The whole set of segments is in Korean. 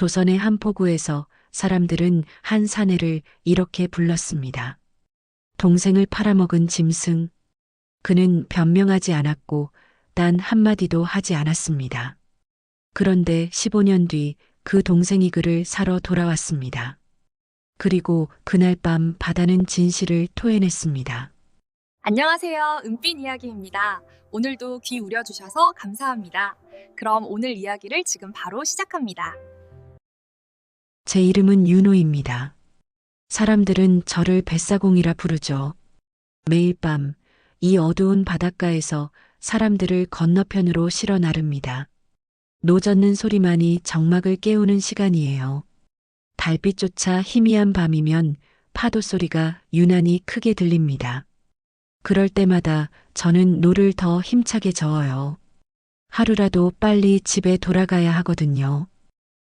조선의 한 포구에서 사람들은 한 사내를 이렇게 불렀습니다. 동생을 팔아먹은 짐승. 그는 변명하지 않았고 단 한마디도 하지 않았습니다. 그런데 15년 뒤 그 동생이 그를 사러 돌아왔습니다. 그리고 그날 밤 바다는 진실을 토해냈습니다. 안녕하세요. 은빛 이야기입니다. 오늘도 귀 우려주셔서 감사합니다. 그럼 오늘 이야기를 지금 바로 시작합니다. 제 이름은 윤호입니다. 사람들은 저를 뱃사공이라 부르죠. 매일 밤 이 어두운 바닷가에서 사람들을 건너편으로 실어 나릅니다. 노젓는 소리만이 정막을 깨우는 시간이에요. 달빛조차 희미한 밤이면 파도 소리가 유난히 크게 들립니다. 그럴 때마다 저는 노를 더 힘차게 저어요. 하루라도 빨리 집에 돌아가야 하거든요.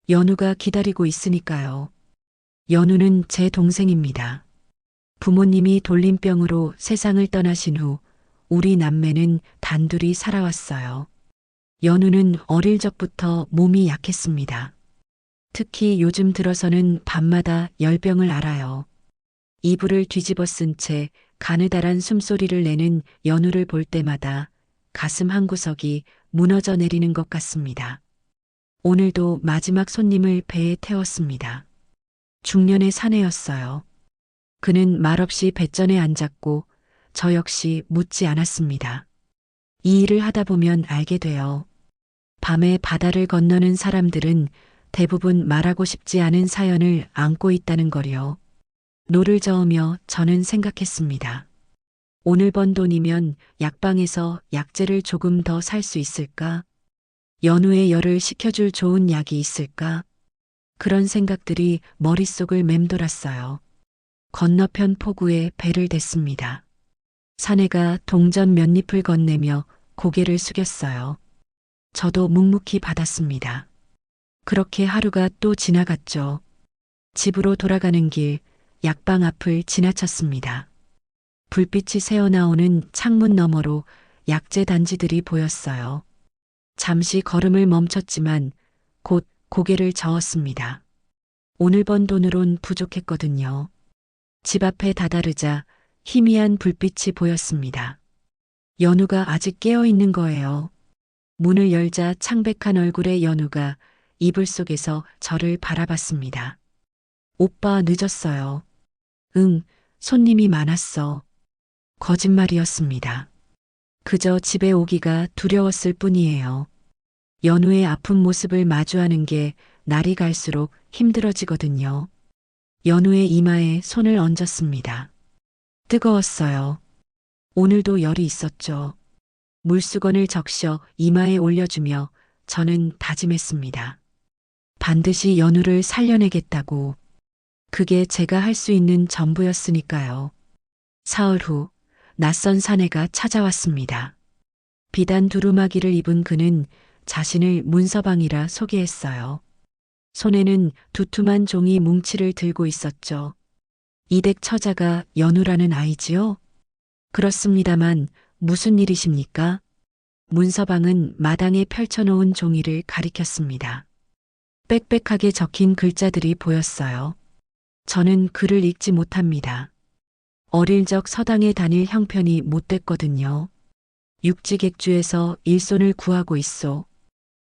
연우가 기다리고 있으니까요. 연우는 제 동생입니다. 부모님이 돌림병으로 세상을 떠나신 후 우리 남매는 단둘이 살아왔어요. 연우는 어릴 적부터 몸이 약했습니다. 특히 요즘 들어서는 밤마다 열병을 앓아요. 이불을 뒤집어 쓴 채 가느다란 숨소리를 내는 연우를 볼 때마다 가슴 한구석이 무너져 내리는 것 같습니다. 오늘도 마지막 손님을 배에 태웠습니다. 중년의 사내였어요. 그는 말없이 뱃전에 앉았고 저 역시 묻지 않았습니다. 이 일을 하다 보면 알게 돼요. 밤에 바다를 건너는 사람들은 대부분 말하고 싶지 않은 사연을 안고 있다는 거요. 노를 저으며 저는 생각했습니다. 오늘 번 돈이면 약방에서 약재를 조금 더 살 수 있을까? 연우의 열을 식혀줄 좋은 약이 있을까? 그런 생각들이 머릿속을 맴돌았어요. 건너편 포구에 배를 댔습니다. 사내가 동전 몇 잎을 건네며 고개를 숙였어요. 저도 묵묵히 받았습니다. 그렇게 하루가 또 지나갔죠. 집으로 돌아가는 길 약방 앞을 지나쳤습니다. 불빛이 새어나오는 창문 너머로 약재 단지들이 보였어요. 잠시 걸음을 멈췄지만 곧 고개를 저었습니다. 오늘 번 돈으론 부족했거든요. 집 앞에 다다르자 희미한 불빛이 보였습니다. 연우가 아직 깨어 있는 거예요. 문을 열자 창백한 얼굴의 연우가 이불 속에서 저를 바라봤습니다. 오빠 늦었어요. 응, 손님이 많았어. 거짓말이었습니다. 그저 집에 오기가 두려웠을 뿐이에요. 연우의 아픈 모습을 마주하는 게 날이 갈수록 힘들어지거든요. 연우의 이마에 손을 얹었습니다. 뜨거웠어요. 오늘도 열이 있었죠. 물수건을 적셔 이마에 올려주며 저는 다짐했습니다. 반드시 연우를 살려내겠다고. 그게 제가 할 수 있는 전부였으니까요. 사흘 후 낯선 사내가 찾아왔습니다. 비단 두루마기를 입은 그는 자신을 문서방이라 소개했어요. 손에는 두툼한 종이 뭉치를 들고 있었죠. 이댁 처자가 연우라는 아이지요? 그렇습니다만 무슨 일이십니까? 문서방은 마당에 펼쳐놓은 종이를 가리켰습니다. 빽빽하게 적힌 글자들이 보였어요. 저는 글을 읽지 못합니다. 어릴 적 서당에 다닐 형편이 못됐거든요. 육지객주에서 일손을 구하고 있소.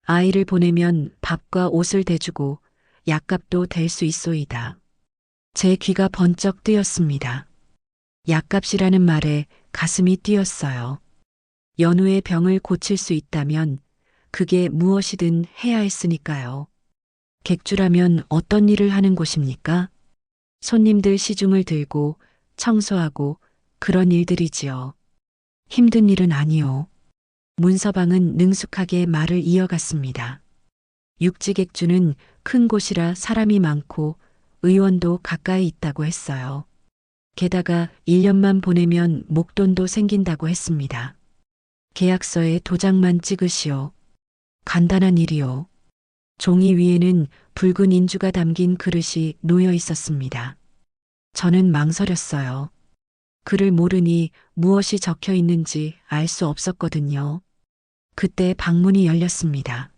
아이를 보내면 밥과 옷을 대주고 약값도 댈 수 있소이다. 제 귀가 번쩍 뜨였습니다. 약값이라는 말에 가슴이 뛰었어요. 연우의 병을 고칠 수 있다면 그게 무엇이든 해야 했으니까요. 객주라면 어떤 일을 하는 곳입니까? 손님들 시중을 들고 청소하고 그런 일들이지요. 힘든 일은 아니요. 문서방은 능숙하게 말을 이어갔습니다. 육지객주는 큰 곳이라 사람이 많고 의원도 가까이 있다고 했어요. 게다가 1년만 보내면 목돈도 생긴다고 했습니다. 계약서에 도장만 찍으시오. 간단한 일이요. 종이 위에는 붉은 인주가 담긴 그릇이 놓여 있었습니다. 저는 망설였어요. 글을 모르니 무엇이 적혀 있는지 알 수 없었거든요. 그때 방문이 열렸습니다.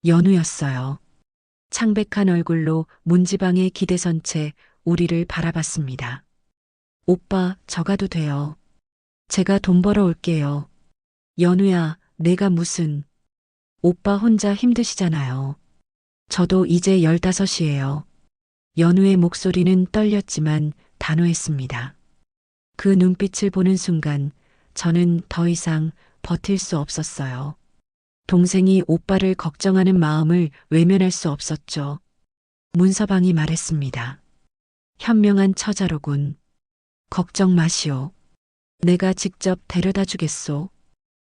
연우였어요. 창백한 얼굴로 문지방에 기대선 채 우리를 바라봤습니다. 오빠, 저 가도 돼요. 제가 돈 벌어 올게요. 연우야, 내가 무슨. 오빠 혼자 힘드시잖아요. 저도 이제 15이에요. 연우의 목소리는 떨렸지만 단호했습니다. 그 눈빛을 보는 순간 저는 더 이상 버틸 수 없었어요. 동생이 오빠를 걱정하는 마음을 외면할 수 없었죠. 문서방이 말했습니다. 현명한 처자로군. 걱정 마시오. 내가 직접 데려다 주겠소.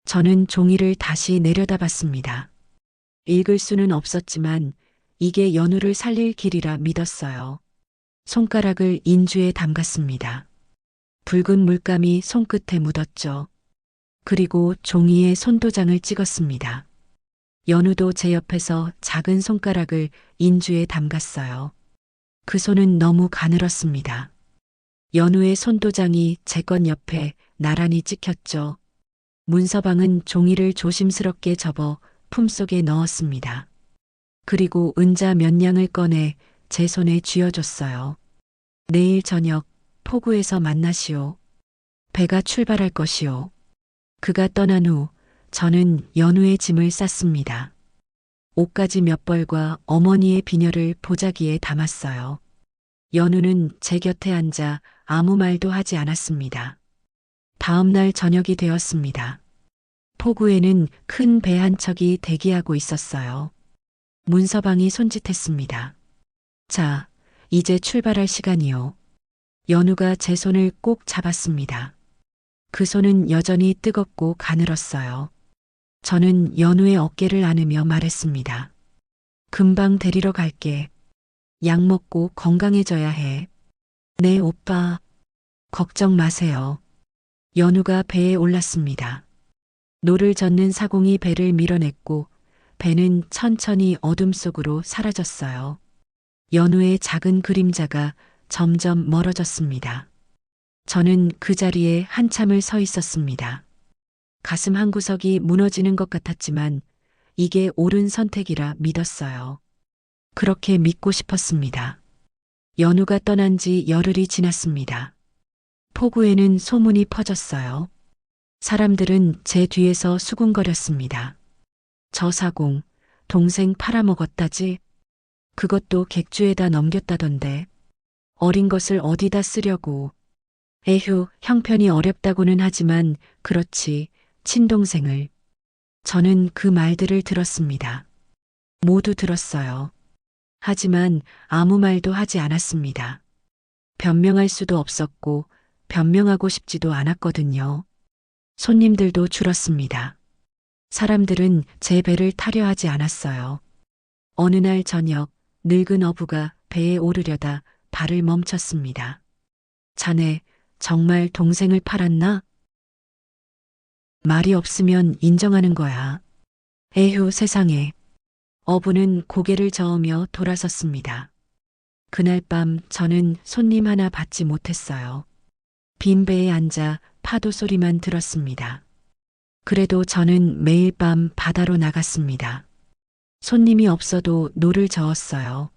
저는 종이를 다시 내려다봤습니다. 읽을 수는 없었지만 이게 연우를 살릴 길이라 믿었어요. 손가락을 인주에 담갔습니다. 붉은 물감이 손끝에 묻었죠. 그리고 종이에 손도장을 찍었습니다. 연우도 제 옆에서 작은 손가락을 인주에 담갔어요. 그 손은 너무 가늘었습니다. 연우의 손도장이 제 건 옆에 나란히 찍혔죠. 문서방은 종이를 조심스럽게 접어 품속에 넣었습니다. 그리고 은자 몇 냥을 꺼내 제 손에 쥐어줬어요. 내일 저녁 포구에서 만나시오. 배가 출발할 것이오. 그가 떠난 후 저는 연우의 짐을 쌌습니다. 옷가지 몇 벌과 어머니의 비녀를 보자기에 담았어요. 연우는 제 곁에 앉아 아무 말도 하지 않았습니다. 다음 날 저녁이 되었습니다. 포구에는 큰 배 한 척이 대기하고 있었어요. 문서방이 손짓했습니다. 자, 이제 출발할 시간이요. 연우가 제 손을 꼭 잡았습니다. 그 손은 여전히 뜨겁고 가늘었어요. 저는 연우의 어깨를 안으며 말했습니다. 금방 데리러 갈게. 약 먹고 건강해져야 해. 네, 오빠. 걱정 마세요. 연우가 배에 올랐습니다. 노를 젓는 사공이 배를 밀어냈고 배는 천천히 어둠 속으로 사라졌어요. 연우의 작은 그림자가 점점 멀어졌습니다. 저는 그 자리에 한참을 서 있었습니다. 가슴 한구석이 무너지는 것 같았지만 이게 옳은 선택이라 믿었어요. 그렇게 믿고 싶었습니다. 연우가 떠난 지 열흘이 지났습니다. 포구에는 소문이 퍼졌어요. 사람들은 제 뒤에서 수군거렸습니다. 저 사공, 동생 팔아먹었다지? 그것도 객주에다 넘겼다던데. 어린 것을 어디다 쓰려고. 에휴, 형편이 어렵다고는 하지만 그렇지, 친동생을. 저는 그 말들을 들었습니다. 모두 들었어요. 하지만 아무 말도 하지 않았습니다. 변명할 수도 없었고 변명하고 싶지도 않았거든요. 손님들도 줄었습니다. 사람들은 제 배를 타려 하지 않았어요. 어느 날 저녁 늙은 어부가 배에 오르려다 발을 멈췄습니다. 자네 정말 동생을 팔았나? 말이 없으면 인정하는 거야. 에휴 세상에. 어부는 고개를 저으며 돌아섰습니다. 그날 밤 저는 손님 하나 받지 못했어요. 빈 배에 앉아 파도 소리만 들었습니다. 그래도 저는 매일 밤 바다로 나갔습니다. 손님이 없어도 노를 저었어요.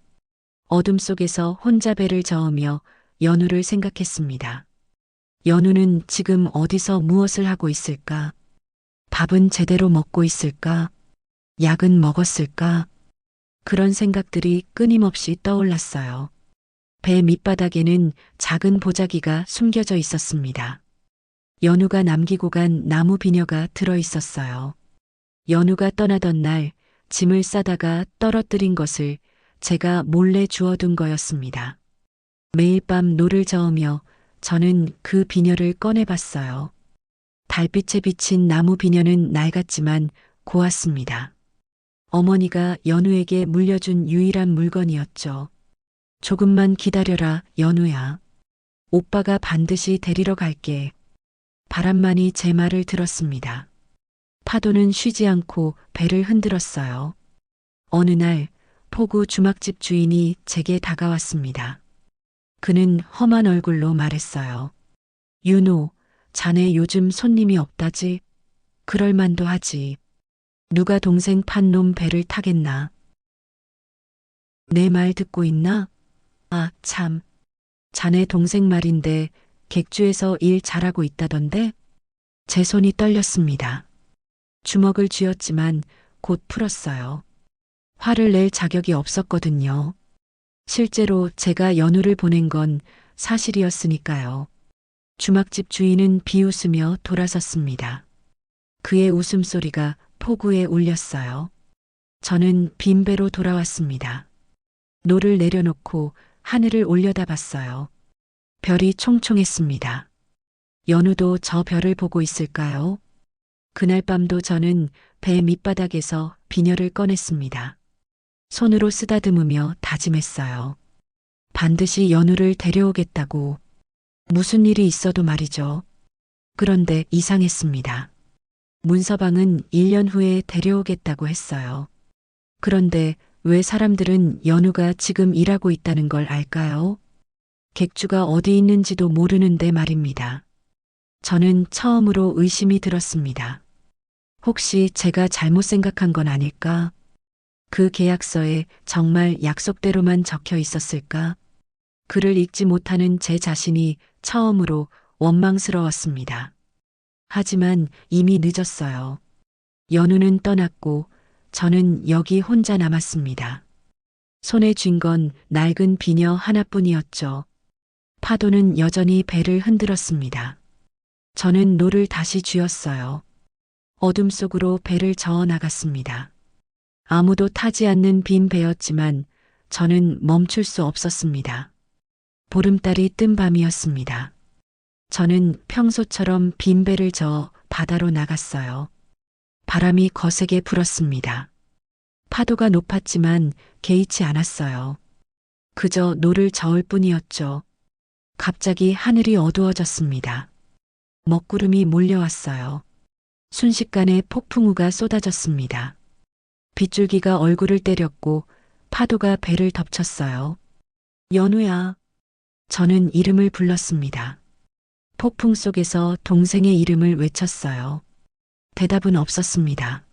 어둠 속에서 혼자 배를 저으며 연우를 생각했습니다. 연우는 지금 어디서 무엇을 하고 있을까? 밥은 제대로 먹고 있을까? 약은 먹었을까? 그런 생각들이 끊임없이 떠올랐어요. 배 밑바닥에는 작은 보자기가 숨겨져 있었습니다. 연우가 남기고 간 나무 비녀가 들어 있었어요. 연우가 떠나던 날 짐을 싸다가 떨어뜨린 것을 제가 몰래 주워둔 거였습니다. 매일 밤 노를 저으며 저는 그 비녀를 꺼내봤어요. 달빛에 비친 나무 비녀는 낡았지만 고왔습니다. 어머니가 연우에게 물려준 유일한 물건이었죠. 조금만 기다려라, 연우야. 오빠가 반드시 데리러 갈게. 바람만이 제 말을 들었습니다. 파도는 쉬지 않고 배를 흔들었어요. 어느 날 포구 주막집 주인이 제게 다가왔습니다. 그는 험한 얼굴로 말했어요. 윤호, 자네 요즘 손님이 없다지? 그럴 만도 하지. 누가 동생 판 놈 배를 타겠나? 내 말 듣고 있나? 아, 참. 자네 동생 말인데 객주에서 일 잘하고 있다던데? 제 손이 떨렸습니다. 주먹을 쥐었지만 곧 풀었어요. 화를 낼 자격이 없었거든요. 실제로 제가 연우를 보낸 건 사실이었으니까요. 주막집 주인은 비웃으며 돌아섰습니다. 그의 웃음소리가 포구에 울렸어요. 저는 빈배로 돌아왔습니다. 노를 내려놓고 하늘을 올려다봤어요. 별이 총총했습니다. 연우도 저 별을 보고 있을까요? 그날 밤도 저는 배 밑바닥에서 비녀를 꺼냈습니다. 손으로 쓰다듬으며 다짐했어요. 반드시 연우를 데려오겠다고. 무슨 일이 있어도 말이죠. 그런데 이상했습니다. 문서방은 1년 후에 데려오겠다고 했어요. 그런데 왜 사람들은 연우가 지금 일하고 있다는 걸 알까요? 객주가 어디 있는지도 모르는데 말입니다. 저는 처음으로 의심이 들었습니다. 혹시 제가 잘못 생각한 건 아닐까? 그 계약서에 정말 약속대로만 적혀 있었을까? 글을 읽지 못하는 제 자신이 처음으로 원망스러웠습니다. 하지만 이미 늦었어요. 연우는 떠났고 저는 여기 혼자 남았습니다. 손에 쥔 건 낡은 비녀 하나뿐이었죠. 파도는 여전히 배를 흔들었습니다. 저는 노를 다시 쥐었어요. 어둠 속으로 배를 저어 나갔습니다. 아무도 타지 않는 빈 배였지만 저는 멈출 수 없었습니다. 보름달이 뜬 밤이었습니다. 저는 평소처럼 빈 배를 저어 바다로 나갔어요. 바람이 거세게 불었습니다. 파도가 높았지만 개의치 않았어요. 그저 노를 저을 뿐이었죠. 갑자기 하늘이 어두워졌습니다. 먹구름이 몰려왔어요. 순식간에 폭풍우가 쏟아졌습니다. 빗줄기가 얼굴을 때렸고 파도가 배를 덮쳤어요. 연우야. 저는 이름을 불렀습니다. 폭풍 속에서 동생의 이름을 외쳤어요. 대답은 없었습니다.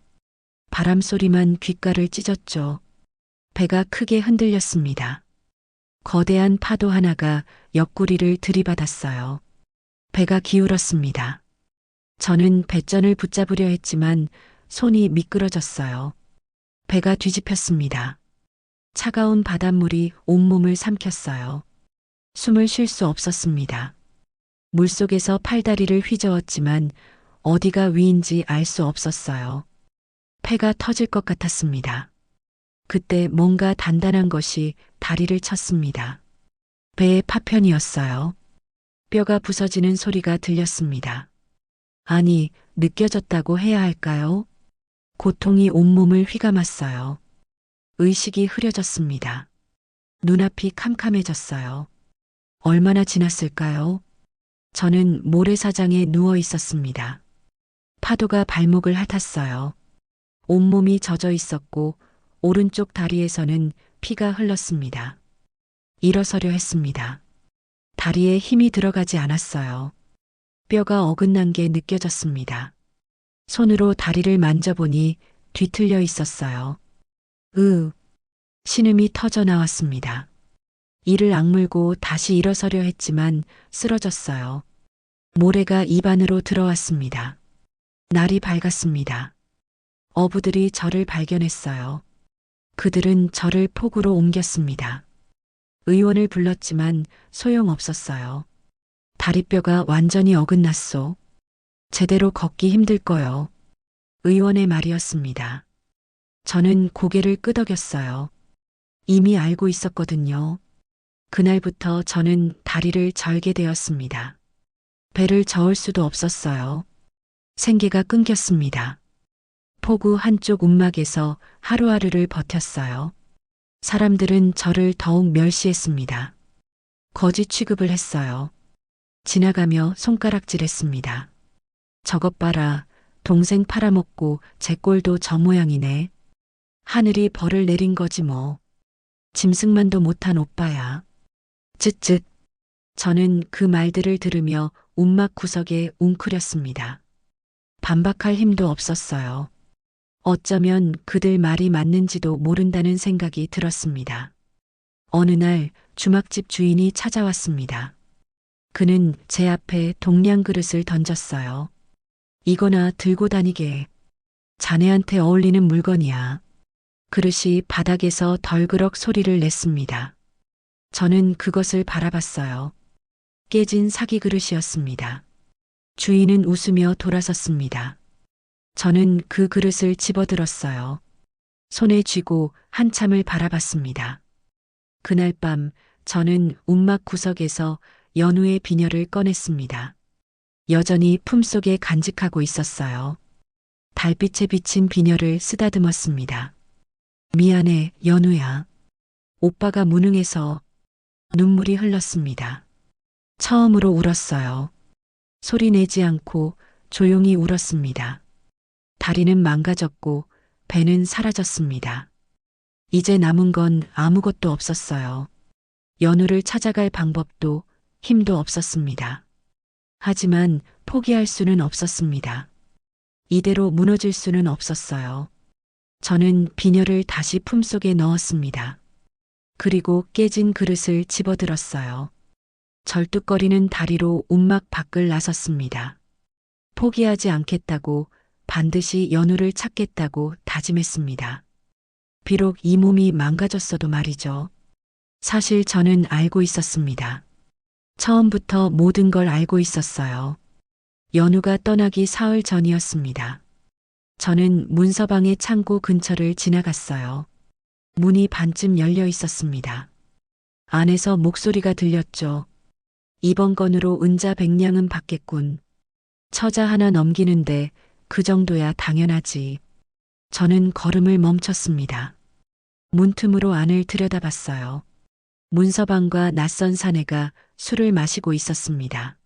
바람 소리만 귓가를 찢었죠. 배가 크게 흔들렸습니다. 거대한 파도 하나가 옆구리를 들이받았어요. 배가 기울었습니다. 저는 배전을 붙잡으려 했지만 손이 미끄러졌어요. 배가 뒤집혔습니다. 차가운 바닷물이 온몸을 삼켰어요. 숨을 쉴 수 없었습니다. 물속에서 팔다리를 휘저었지만 어디가 위인지 알 수 없었어요. 폐가 터질 것 같았습니다. 그때 뭔가 단단한 것이 다리를 쳤습니다. 배의 파편이었어요. 뼈가 부서지는 소리가 들렸습니다. 아니, 느껴졌다고 해야 할까요? 고통이 온몸을 휘감았어요. 의식이 흐려졌습니다. 눈앞이 캄캄해졌어요. 얼마나 지났을까요? 저는 모래사장에 누워 있었습니다. 파도가 발목을 핥았어요. 온몸이 젖어 있었고 오른쪽 다리에서는 피가 흘렀습니다. 일어서려 했습니다. 다리에 힘이 들어가지 않았어요. 뼈가 어긋난 게 느껴졌습니다. 손으로 다리를 만져보니 뒤틀려 있었어요. 신음이 터져 나왔습니다. 이를 악물고 다시 일어서려 했지만 쓰러졌어요. 모래가 입안으로 들어왔습니다. 날이 밝았습니다. 어부들이 저를 발견했어요. 그들은 저를 폭우로 옮겼습니다. 의원을 불렀지만 소용없었어요. 다리뼈가 완전히 어긋났소. 제대로 걷기 힘들 거요. 의원의 말이었습니다. 저는 고개를 끄덕였어요. 이미 알고 있었거든요. 그날부터 저는 다리를 절게 되었습니다. 배를 저을 수도 없었어요. 생계가 끊겼습니다. 포구 한쪽 움막에서 하루하루를 버텼어요. 사람들은 저를 더욱 멸시했습니다. 거지 취급을 했어요. 지나가며 손가락질했습니다. 저것 봐라, 동생 팔아먹고 제 꼴도 저 모양이네. 하늘이 벌을 내린 거지 뭐. 짐승만도 못한 오빠야. 쯧쯧. 저는 그 말들을 들으며 움막 구석에 웅크렸습니다. 반박할 힘도 없었어요. 어쩌면 그들 말이 맞는지도 모른다는 생각이 들었습니다. 어느 날 주막집 주인이 찾아왔습니다. 그는 제 앞에 동량 그릇을 던졌어요. 이거나 들고 다니게. 자네한테 어울리는 물건이야. 그릇이 바닥에서 덜그럭 소리를 냈습니다. 저는 그것을 바라봤어요. 깨진 사기 그릇이었습니다. 주인은 웃으며 돌아섰습니다. 저는 그 그릇을 집어들었어요. 손에 쥐고 한참을 바라봤습니다. 그날 밤 저는 움막 구석에서 연우의 비녀를 꺼냈습니다. 여전히 품속에 간직하고 있었어요. 달빛에 비친 비녀를 쓰다듬었습니다. 미안해, 연우야. 오빠가 무능해서. 눈물이 흘렀습니다. 처음으로 울었어요. 소리 내지 않고 조용히 울었습니다. 다리는 망가졌고 배는 사라졌습니다. 이제 남은 건 아무것도 없었어요. 연우를 찾아갈 방법도 힘도 없었습니다. 하지만 포기할 수는 없었습니다. 이대로 무너질 수는 없었어요. 저는 비녀를 다시 품속에 넣었습니다. 그리고 깨진 그릇을 집어들었어요. 절뚝거리는 다리로 움막 밖을 나섰습니다. 포기하지 않겠다고, 반드시 연우를 찾겠다고 다짐했습니다. 비록 이 몸이 망가졌어도 말이죠. 사실 저는 알고 있었습니다. 처음부터 모든 걸 알고 있었어요. 연우가 떠나기 사흘 전이었습니다. 저는 문서방의 창고 근처를 지나갔어요. 문이 반쯤 열려 있었습니다. 안에서 목소리가 들렸죠. 이번 건으로 은자 100냥은 받겠군. 처자 하나 넘기는데 그 정도야 당연하지. 저는 걸음을 멈췄습니다. 문틈으로 안을 들여다봤어요. 문서방과 낯선 사내가 술을 마시고 있었습니다.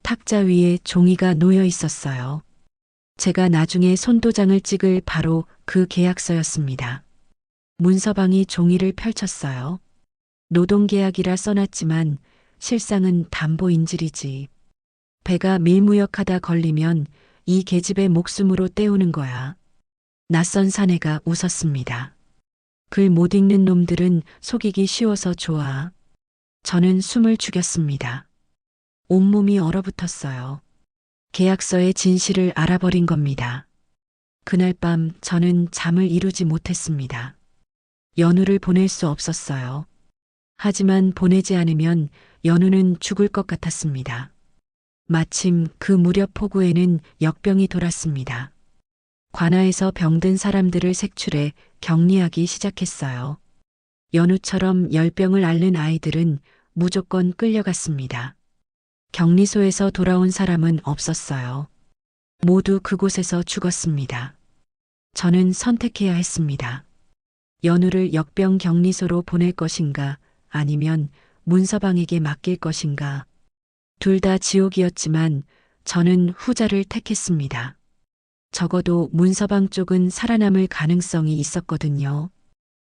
탁자 위에 종이가 놓여 있었어요. 제가 나중에 손도장을 찍을 바로 그 계약서였습니다. 문서방이 종이를 펼쳤어요. 노동계약이라 써놨지만 실상은 담보인질이지. 배가 밀무역하다 걸리면 이 계집의 목숨으로 때우는 거야. 낯선 사내가 웃었습니다. 글 못 읽는 놈들은 속이기 쉬워서 좋아. 저는 숨을 죽였습니다. 온몸이 얼어붙었어요. 계약서의 진실을 알아버린 겁니다. 그날 밤 저는 잠을 이루지 못했습니다. 연우를 보낼 수 없었어요. 하지만 보내지 않으면 연우는 죽을 것 같았습니다. 마침 그 무렵 포구에는 역병이 돌았습니다. 관아에서 병든 사람들을 색출해 격리하기 시작했어요. 연우처럼 열병을 앓는 아이들은 무조건 끌려갔습니다. 격리소에서 돌아온 사람은 없었어요. 모두 그곳에서 죽었습니다. 저는 선택해야 했습니다. 연우를 역병 격리소로 보낼 것인가 아니면 문서방에게 맡길 것인가. 둘 다 지옥이었지만 저는 후자를 택했습니다. 적어도 문서방 쪽은 살아남을 가능성이 있었거든요.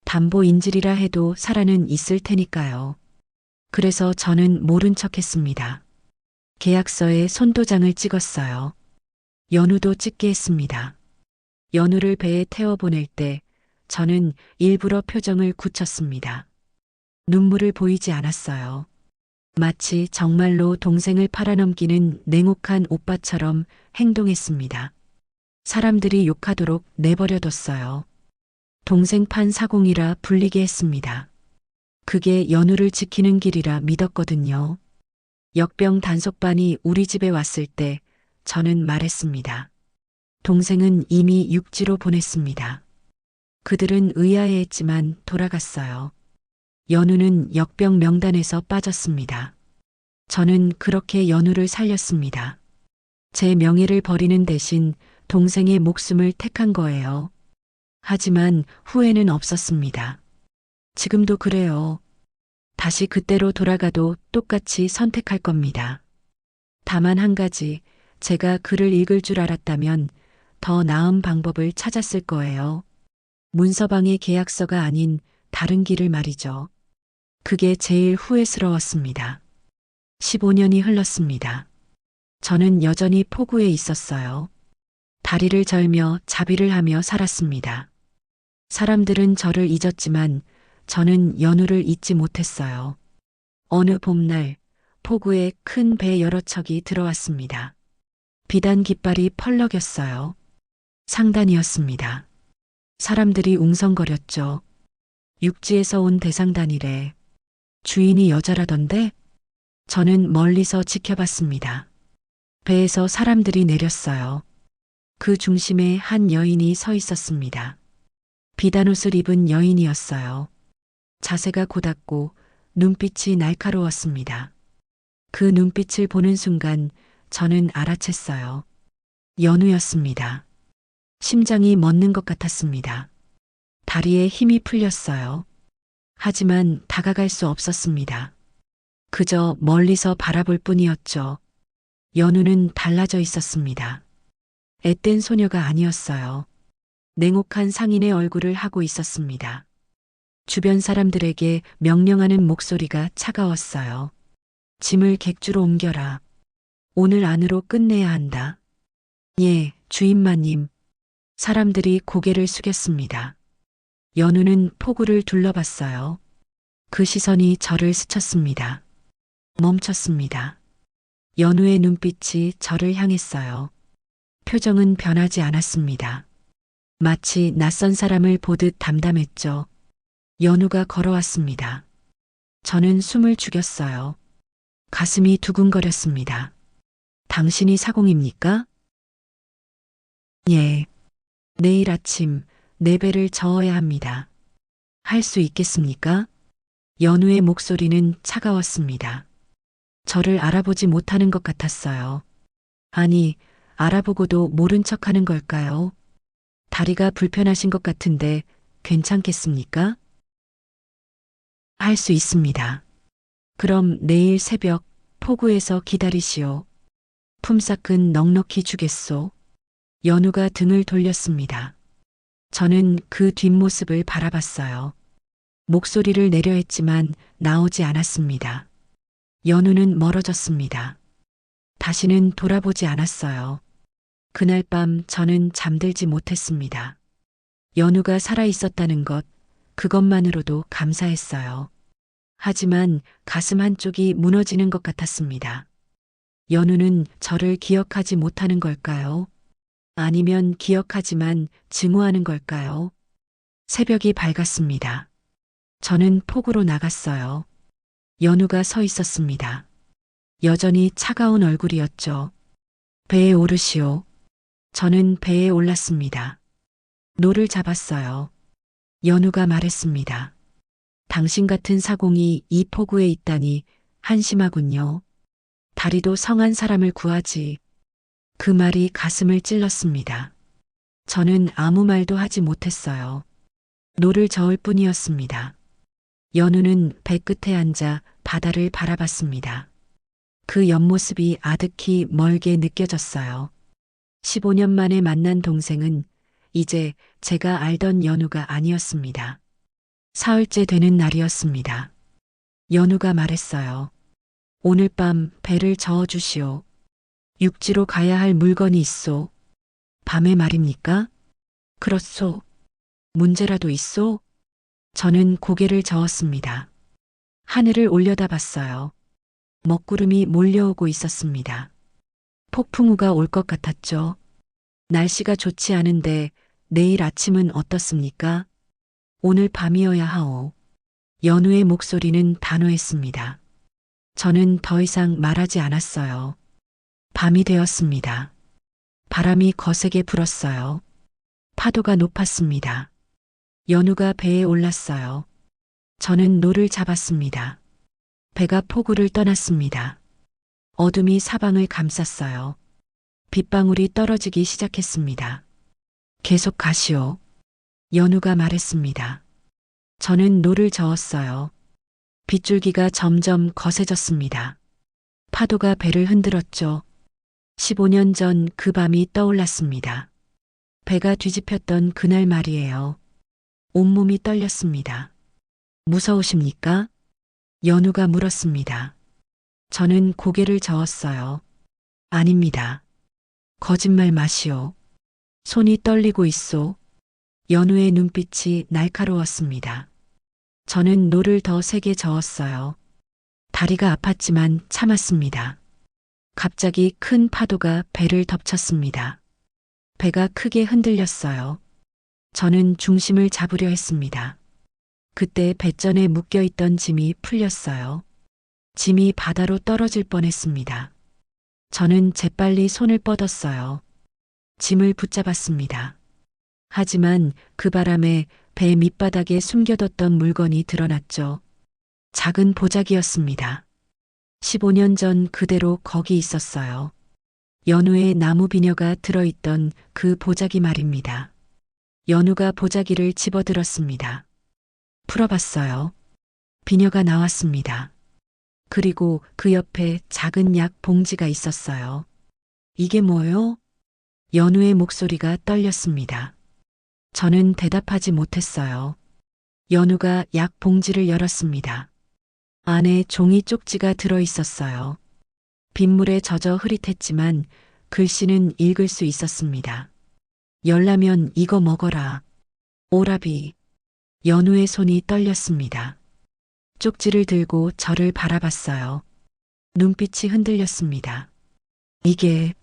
담보인질이라 해도 살아는 있을 테니까요. 그래서 저는 모른 척했습니다. 계약서에 손도장을 찍었어요. 연우도 찍게 했습니다. 연우를 배에 태워 보낼 때 저는 일부러 표정을 굳혔습니다. 눈물을 보이지 않았어요. 마치 정말로 동생을 팔아넘기는 냉혹한 오빠처럼 행동했습니다. 사람들이 욕하도록 내버려뒀어요. 동생 판 사공이라 불리게 했습니다. 그게 연우를 지키는 길이라 믿었거든요. 역병 단속반이 우리 집에 왔을 때 저는 말했습니다. 동생은 이미 육지로 보냈습니다. 그들은 의아해했지만 돌아갔어요. 연우는 역병 명단에서 빠졌습니다. 저는 그렇게 연우를 살렸습니다. 제 명예를 버리는 대신 동생의 목숨을 택한 거예요. 하지만 후회는 없었습니다. 지금도 그래요. 다시 그때로 돌아가도 똑같이 선택할 겁니다. 다만 한 가지, 제가 글을 읽을 줄 알았다면 더 나은 방법을 찾았을 거예요. 문서방의 계약서가 아닌 다른 길을 말이죠. 그게 제일 후회스러웠습니다. 15년이 흘렀습니다. 저는 여전히 포구에 있었어요. 다리를 절며 자비를 하며 살았습니다. 사람들은 저를 잊었지만 저는 연우를 잊지 못했어요. 어느 봄날 포구에 큰 배 여러 척이 들어왔습니다. 비단 깃발이 펄럭였어요. 상단이었습니다. 사람들이 웅성거렸죠. 육지에서 온 대상단이래. 주인이 여자라던데? 저는 멀리서 지켜봤습니다. 배에서 사람들이 내렸어요. 그 중심에 한 여인이 서 있었습니다. 비단옷을 입은 여인이었어요. 자세가 고닫고 눈빛이 날카로웠습니다. 그 눈빛을 보는 순간 저는 알아챘어요. 연우였습니다. 심장이 멎는 것 같았습니다. 다리에 힘이 풀렸어요. 하지만 다가갈 수 없었습니다. 그저 멀리서 바라볼 뿐이었죠. 연우는 달라져 있었습니다. 앳된 소녀가 아니었어요. 냉혹한 상인의 얼굴을 하고 있었습니다. 주변 사람들에게 명령하는 목소리가 차가웠어요. 짐을 객주로 옮겨라. 오늘 안으로 끝내야 한다. 예, 주인마님. 사람들이 고개를 숙였습니다. 연우는 포구를 둘러봤어요. 그 시선이 저를 스쳤습니다. 멈췄습니다. 연우의 눈빛이 저를 향했어요. 표정은 변하지 않았습니다. 마치 낯선 사람을 보듯 담담했죠. 연우가 걸어왔습니다. 저는 숨을 죽였어요. 가슴이 두근거렸습니다. 당신이 사공입니까? 예. 내일 아침 내 배를 저어야 합니다. 할 수 있겠습니까? 연우의 목소리는 차가웠습니다. 저를 알아보지 못하는 것 같았어요. 아니, 알아보고도 모른 척하는 걸까요? 다리가 불편하신 것 같은데 괜찮겠습니까? 할 수 있습니다. 그럼 내일 새벽 포구에서 기다리시오. 품삯은 넉넉히 주겠소. 연우가 등을 돌렸습니다. 저는 그 뒷모습을 바라봤어요. 목소리를 내려 했지만 나오지 않았습니다. 연우는 멀어졌습니다. 다시는 돌아보지 않았어요. 그날 밤 저는 잠들지 못했습니다. 연우가 살아 있었다는 것, 그것만으로도 감사했어요. 하지만 가슴 한쪽이 무너지는 것 같았습니다. 연우는 저를 기억하지 못하는 걸까요? 아니면 기억하지만 증오하는 걸까요? 새벽이 밝았습니다. 저는 폭으로 나갔어요. 연우가 서 있었습니다. 여전히 차가운 얼굴이었죠. 배에 오르시오. 저는 배에 올랐습니다. 노를 잡았어요. 연우가 말했습니다. 당신 같은 사공이 이 포구에 있다니 한심하군요. 다리도 성한 사람을 구하지. 그 말이 가슴을 찔렀습니다. 저는 아무 말도 하지 못했어요. 노를 저을 뿐이었습니다. 연우는 배 끝에 앉아 바다를 바라봤습니다. 그 옆모습이 아득히 멀게 느껴졌어요. 15년 만에 만난 동생은 이제 제가 알던 연우가 아니었습니다. 사흘째 되는 날이었습니다. 연우가 말했어요. 오늘 밤 배를 저어주시오. 육지로 가야 할 물건이 있소. 밤에 말입니까? 그렇소. 문제라도 있소? 저는 고개를 저었습니다. 하늘을 올려다봤어요. 먹구름이 몰려오고 있었습니다. 폭풍우가 올 것 같았죠. 날씨가 좋지 않은데 내일 아침은 어떻습니까? 오늘 밤이어야 하오. 연우의 목소리는 단호했습니다. 저는 더 이상 말하지 않았어요. 밤이 되었습니다. 바람이 거세게 불었어요. 파도가 높았습니다. 연우가 배에 올랐어요. 저는 노를 잡았습니다. 배가 포구를 떠났습니다. 어둠이 사방을 감쌌어요. 빗방울이 떨어지기 시작했습니다. 계속 가시오. 연우가 말했습니다. 저는 노를 저었어요. 빗줄기가 점점 거세졌습니다. 파도가 배를 흔들었죠. 15년 전 그 밤이 떠올랐습니다. 배가 뒤집혔던 그날 말이에요. 온몸이 떨렸습니다. 무서우십니까? 연우가 물었습니다. 저는 고개를 저었어요. 아닙니다. 거짓말 마시오. 손이 떨리고 있소. 연우의 눈빛이 날카로웠습니다. 저는 노를 더 세게 저었어요. 다리가 아팠지만 참았습니다. 갑자기 큰 파도가 배를 덮쳤습니다. 배가 크게 흔들렸어요. 저는 중심을 잡으려 했습니다. 그때 배전에 묶여있던 짐이 풀렸어요. 짐이 바다로 떨어질 뻔했습니다. 저는 재빨리 손을 뻗었어요. 짐을 붙잡았습니다. 하지만 그 바람에 배 밑바닥에 숨겨뒀던 물건이 드러났죠. 작은 보자기였습니다. 15년 전 그대로 거기 있었어요. 연우의 나무 비녀가 들어있던 그 보자기 말입니다. 연우가 보자기를 집어들었습니다. 풀어봤어요. 비녀가 나왔습니다. 그리고 그 옆에 작은 약 봉지가 있었어요. 이게 뭐요? 연우의 목소리가 떨렸습니다. 저는 대답하지 못했어요. 연우가 약 봉지를 열었습니다. 안에 종이 쪽지가 들어 있었어요. 빗물에 젖어 흐릿했지만 글씨는 읽을 수 있었습니다. 열라면 이거 먹어라. 오라비. 연우의 손이 떨렸습니다. 쪽지를 들고 저를 바라봤어요. 눈빛이 흔들렸습니다. 이게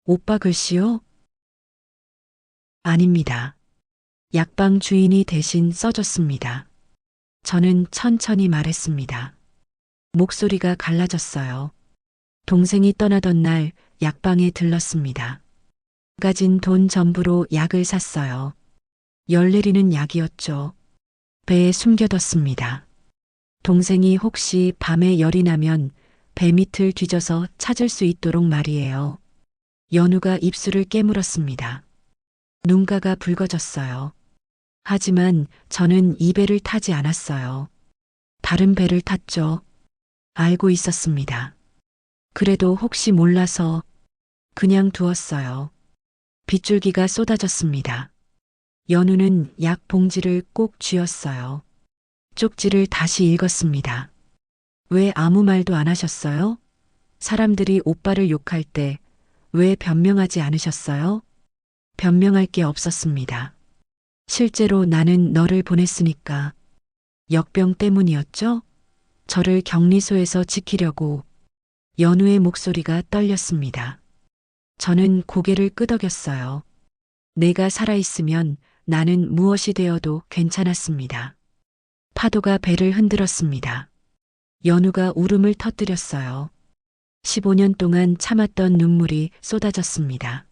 오빠 글씨요? 아닙니다. 약방 주인이 대신 써줬습니다. 저는 천천히 말했습니다. 목소리가 갈라졌어요. 동생이 떠나던 날 약방에 들렀습니다. 가진 돈 전부로 약을 샀어요. 열 내리는 약이었죠. 배에 숨겨뒀습니다. 동생이 혹시 밤에 열이 나면 배 밑을 뒤져서 찾을 수 있도록 말이에요. 연우가 입술을 깨물었습니다. 눈가가 붉어졌어요. 하지만 저는 이 배를 타지 않았어요. 다른 배를 탔죠. 알고 있었습니다. 그래도 혹시 몰라서 그냥 두었어요. 빗줄기가 쏟아졌습니다. 연우는 약 봉지를 꼭 쥐었어요. 쪽지를 다시 읽었습니다. 왜 아무 말도 안 하셨어요? 사람들이 오빠를 욕할 때 왜 변명하지 않으셨어요? 변명할 게 없었습니다. 실제로 나는 너를 보냈으니까. 역병 때문이었죠? 저를 격리소에서 지키려고. 연우의 목소리가 떨렸습니다. 저는 고개를 끄덕였어요. 내가 살아있으면 나는 무엇이 되어도 괜찮았습니다. 파도가 배를 흔들었습니다. 연우가 울음을 터뜨렸어요. 15년 동안 참았던 눈물이 쏟아졌습니다.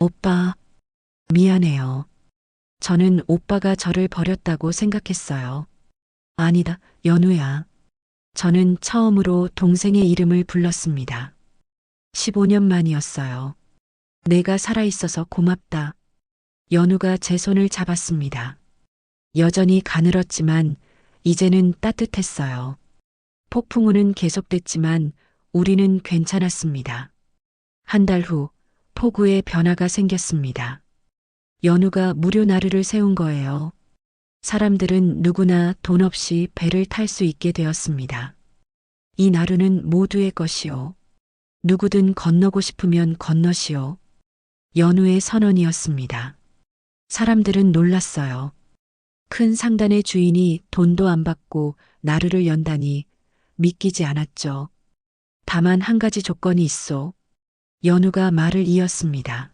오빠, 미안해요. 저는 오빠가 저를 버렸다고 생각했어요. 아니다, 연우야. 저는 처음으로 동생의 이름을 불렀습니다. 15년 만이었어요. 내가 살아있어서 고맙다. 연우가 제 손을 잡았습니다. 여전히 가늘었지만 이제는 따뜻했어요. 폭풍우는 계속됐지만 우리는 괜찮았습니다. 한 달 후 폭우에 변화가 생겼습니다. 연우가 무료 나루를 세운 거예요. 사람들은 누구나 돈 없이 배를 탈 수 있게 되었습니다. 이 나루는 모두의 것이요. 누구든 건너고 싶으면 건너시오. 연우의 선언이었습니다. 사람들은 놀랐어요. 큰 상단의 주인이 돈도 안 받고 나루를 연다니 믿기지 않았죠. 다만 한 가지 조건이 있어. 연우가 말을 이었습니다.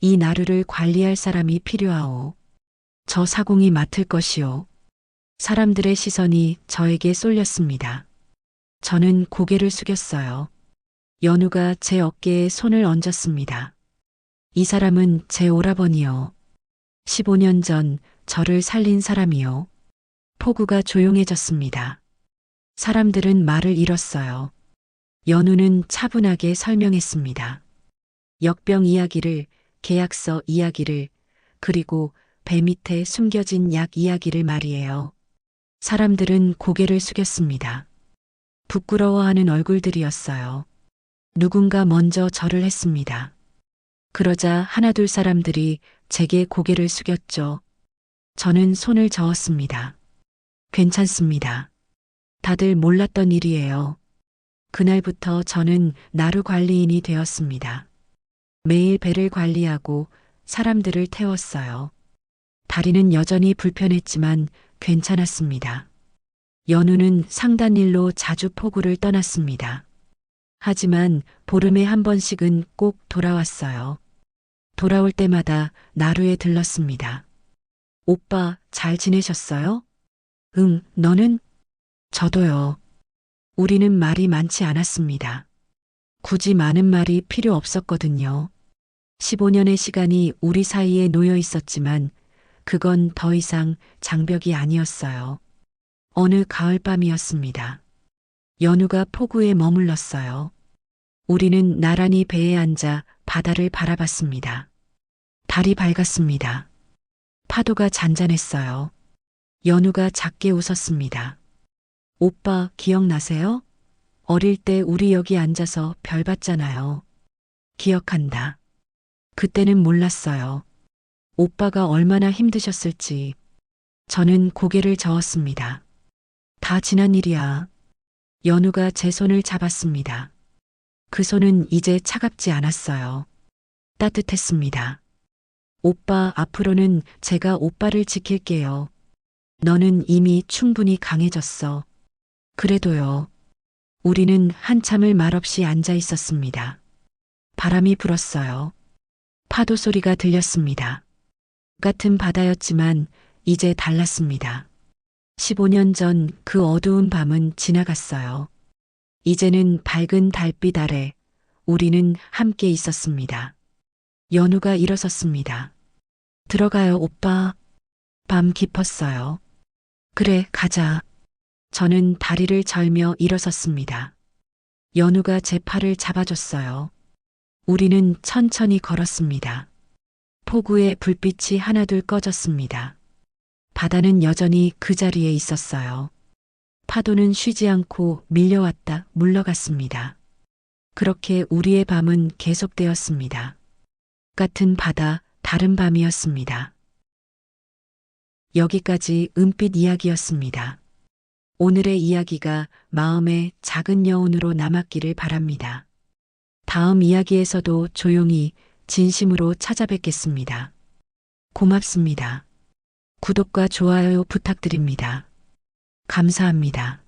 이 나루를 관리할 사람이 필요하오. 저 사공이 맡을 것이오. 사람들의 시선이 저에게 쏠렸습니다. 저는 고개를 숙였어요. 연우가 제 어깨에 손을 얹었습니다. 이 사람은 제 오라버니요. 15년 전 저를 살린 사람이요. 폭우가 조용해졌습니다. 사람들은 말을 잃었어요. 연우는 차분하게 설명했습니다. 역병 이야기를, 계약서 이야기를, 그리고 배 밑에 숨겨진 약 이야기를 말이에요. 사람들은 고개를 숙였습니다. 부끄러워하는 얼굴들이었어요. 누군가 먼저 절을 했습니다. 그러자 하나둘 사람들이 제게 고개를 숙였죠. 저는 손을 저었습니다. 괜찮습니다. 다들 몰랐던 일이에요. 그날부터 저는 나루 관리인이 되었습니다. 매일 배를 관리하고 사람들을 태웠어요. 다리는 여전히 불편했지만 괜찮았습니다. 연우는 상단일로 자주 포구를 떠났습니다. 하지만 보름에 한 번씩은 꼭 돌아왔어요. 돌아올 때마다 나루에 들렀습니다. 오빠, 잘 지내셨어요? 응, 너는? 저도요. 우리는 말이 많지 않았습니다. 굳이 많은 말이 필요 없었거든요. 15년의 시간이 우리 사이에 놓여 있었지만 그건 더 이상 장벽이 아니었어요. 어느 가을밤이었습니다. 연우가 포구에 머물렀어요. 우리는 나란히 배에 앉아 바다를 바라봤습니다. 달이 밝았습니다. 파도가 잔잔했어요. 연우가 작게 웃었습니다. 오빠 기억나세요? 어릴 때 우리 여기 앉아서 별 봤잖아요. 기억한다. 그때는 몰랐어요. 오빠가 얼마나 힘드셨을지. 저는 고개를 저었습니다. 다 지난 일이야. 연우가 제 손을 잡았습니다. 그 손은 이제 차갑지 않았어요. 따뜻했습니다. 오빠, 앞으로는 제가 오빠를 지킬게요. 너는 이미 충분히 강해졌어. 그래도요. 우리는 한참을 말없이 앉아 있었습니다. 바람이 불었어요. 파도 소리가 들렸습니다. 같은 바다였지만 이제 달랐습니다. 15년 전 그 어두운 밤은 지나갔어요. 이제는 밝은 달빛 아래 우리는 함께 있었습니다. 연우가 일어섰습니다. 들어가요, 오빠. 밤 깊었어요. 그래, 가자. 저는 다리를 절며 일어섰습니다. 연우가 제 팔을 잡아줬어요. 우리는 천천히 걸었습니다. 포구의 불빛이 하나둘 꺼졌습니다. 바다는 여전히 그 자리에 있었어요. 파도는 쉬지 않고 밀려왔다 물러갔습니다. 그렇게 우리의 밤은 계속되었습니다. 같은 바다, 다른 밤이었습니다. 여기까지 은빛 이야기였습니다. 오늘의 이야기가 마음의 작은 여운으로 남았기를 바랍니다. 다음 이야기에서도 조용히 진심으로 찾아뵙겠습니다. 고맙습니다. 구독과 좋아요 부탁드립니다. 감사합니다.